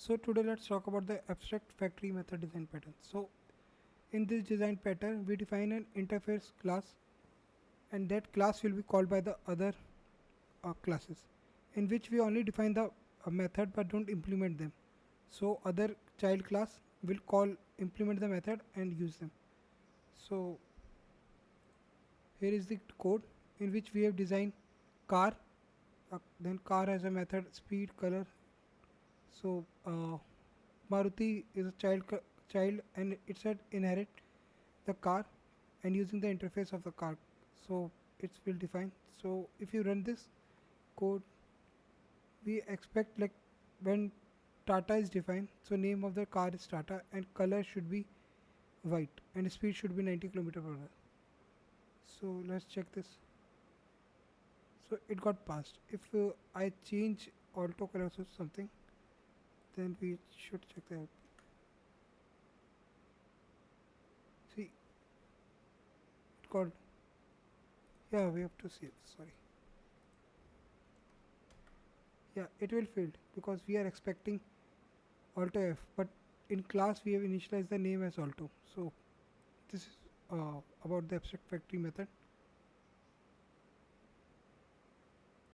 So today let's talk about the abstract factory method design pattern. So in this design pattern we define an interface class, and that class will be called by the other classes, in which we only define the method but don't implement them. So other child class will call implement the method and use them. So here is the code in which we have designed car. Then car has a method speed color. So Maruti is a child, and it said inherit the car and using the interface of the car. So it will define. So if you run this code, we expect like when Tata is defined, so name of the car is Tata and color should be white and speed should be 90 kilometer per hour. So let's check this. So it got passed. If I change autocorrect or something, then we should check the output. See, it got, yeah, we have to see it. Sorry. Yeah, it will fail because we are expecting Alto F, but in class we have initialized the name as Alto. So this is about the abstract factory method.